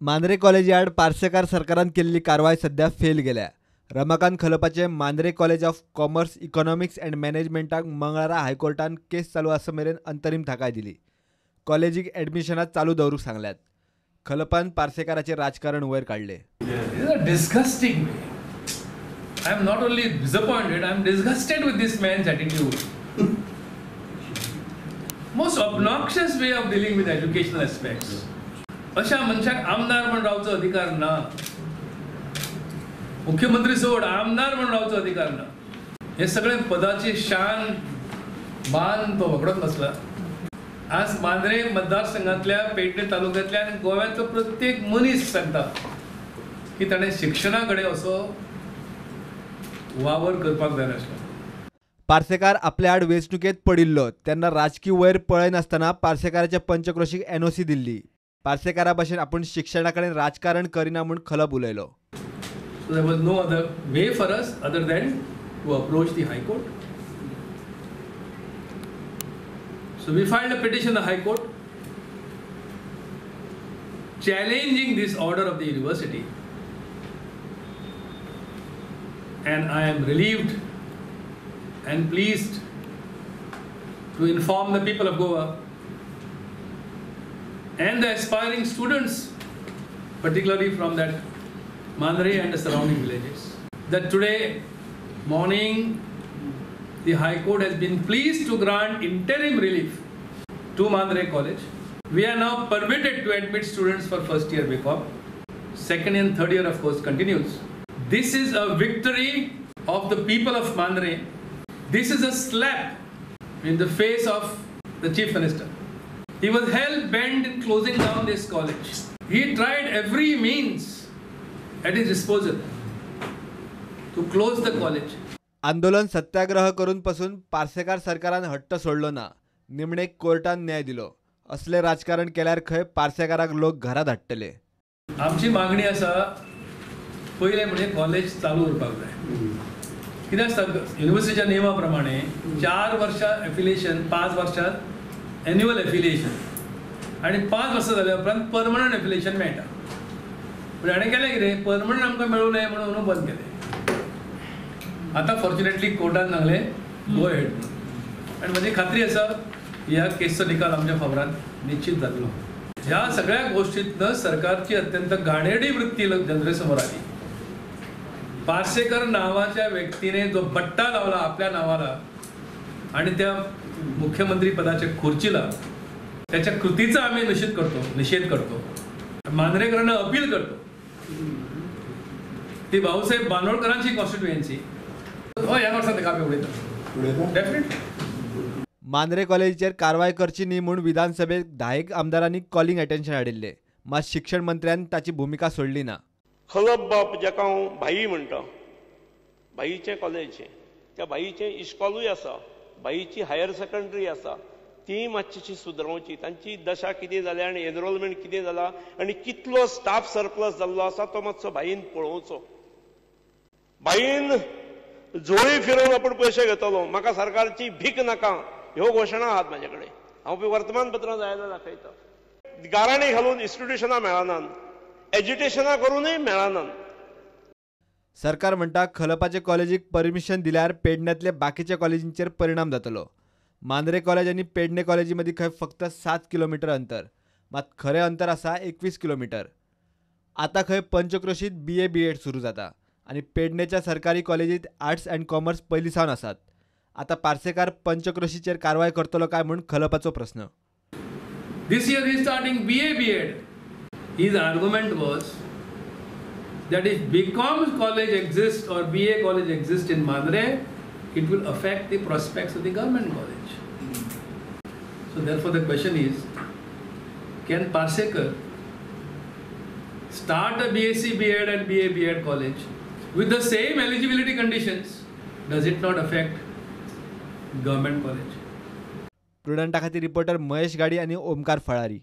Mandrem college yard Parsekar सरकारान केल्ली कारवाय सध्या फेल गेल्या। रमाकांत खलपाचे Mandrem college of commerce economics and मॅनेजमेंटाक मंगळारा हायकोर्टान केस चालू आसा मेरेन अंतरीम थाकाय दिली। कॉलेजीक ॲडमिशनात चालू दवरूंक सांगल्यात। खलपान पार्सेकाराचे राजकारण वयर काढले। Disgusting. I am not only disappointed, I am disgusted with this man's attitude. Most obnoxious way of dealing with educational aspects. अशा मनशाक आमदार म्हणून रावचो अधिकार ना। मुख्यमंत्री सोड आमदार म्हणून रावचो अधिकार ना। हे सगळे पदाची शान मान तो वगडत बसला। आज मांद्रे मतदारसंघातल्या पेडणे तालुक्यातल्या आणि गोव्यातलो प्रत्येक मनीस सांगता की ताणे शिक्षणाकडे असो वावर करपाक जाय नासलो। पार्सेकार आपल्या आड वेंचणुकेत पडिल्लो तेन्ना राजकीय वयर पळयनासतना पार्सेकाराच्या पंचक्रोशीक एनओसी दिल्ली। पार्सेकारा भाशेन आपूण शिक्षणाकडे राजकारण करिना म्हूण खलप उलयलो। So there was no other way for us other than to approach the High Court. So we filed a petition in the High Court challenging this order of the university, and I am relieved and pleased to inform the people of Goa and the aspiring students, particularly from that Mandre and the surrounding villages, that today morning the High Court has been pleased to grant interim relief to Mandre College. We are now permitted to admit students for first year BCom. Second and third year of course continues. This is a victory of the people of Mandre. This is a slap in the face of the Chief Minister. He was hell-bent in closing down this college. He tried every means at his disposal to close the college. आंदोलन सत्याग्रह करून पासून पार्सेकार सरकारान हट्ट सोडलो ना। निमणेक कोर्टान न्याय दिलो। असले राजकारण केल्यार खंय पार्सेकाराक लोक घरात धाडटले। आमची मागणी आसा पहिले म्हणजे कॉलेज चालू करपाक जाय। कित्याक आसता युनिव्हर्सिटीच्या नियमा प्रमाणे 4 वर्सां एफिलिएशन 5 वर्सात एन्युअल एफिलिएशन आणि 5 वर्सां जाल्या उपरांत परमनंट एफिलिएशन मेळटा। पण हाणें केलें कितें परमनंट आमकां मेळूं नये म्हणून बंद केलें। आता फॉर्च्युनेटली कोर्टान सांगलें गो हेड म्हणून आणि म्हजी खात्री आसा ह्या केसचो निकाल आमच्या फावरान निश्चित जातलो। ह्या सगळ्या गोष्टींतनं सरकारची अत्यंत घाणेरडी वृत्ती जनते समोर आली। पार्सेकर नावाच्या व्यक्तीने जो बट्टा लावला आपल्या नावाला आणि त्या मुख्यमंत्री पदाच्या खुर्चीला त्याच्या कृतीचा आम्ही निषेध करतो। मांद्रेकरांना अपील करतो ती भाऊसाहेब बांदोडकरांची कॉन्स्टिट्युएन्सी ह्या वर्सात कापे उडयता डेफिनेटली। मांद्रे कॉलेजीचेर कारवाय करची न्ही म्हूण विधानसभेत 10 आमदारांनी कॉलिंग अटेन्शन हाडिल्ले। मात शिक्षण मंत्र्यान ताची भूमिका सोडली ना। खलप बाप जाका हांव भाई म्हणटा, भाईचें कॉलेज त्या भाईचें इस्कॉलूय आसा, भाईची हायर सेकंडरी आसा, ती मातशी सुदरोवची। तांची दशा कितें जाल्या आनी एनरोलमेंट कितें जाला आनी कितलो स्टाफ सरप्लस जाल्लो आसा तो मातसो भाईन पळोवचो। भाईन झोळी फिरोवन आपूण पयशे घेतलो, म्हाका सरकारची भीक नाका ह्यो घोशणा आहात म्हाजे कडेन। हांव वर्तमानपत्रां जाय जाल्यार दाखयता। गाराणी घालून इन्स्टिट्युशनां मेळनात, एज्युकेशनां करूनय मेळनात। सरकार म्हणटा खलपाचे कॉलेजीक परमिशन दिल्यार पेडण्यातल्या बाकीच्या कॉलेजींचेर परिणाम जातलो। मांद्रे कॉलेज आणि पेडणे कॉलेजी मदीं खंय फक्त 7 किलोमीटर अंतर, मात खरें अंतर आसा 21 किलोमीटर। आता खंय पंचक्रोशीत BA BEd सुरू जाता आणि पेडणेच्या सरकारी कॉलेजीत आर्ट्स अँड कॉमर्स पयलीं सावन आसात। आता पार्सेकार पंचक्रोशीचेर कारवाय करतलो काय म्हूण खलपाचो प्रश्न। This year he is starting BA BEd. His argument was that if BCom college exists or BA college exists in Mandre, it will affect the prospects of the government college. So therefore the question is, can Parsekar start a BSc BEd and BA BEd college with the same eligibility conditions? Does it not affect government college? प्रुडंटा खातीर reporter Mahesh गाडी आणि ओमकार फळारी।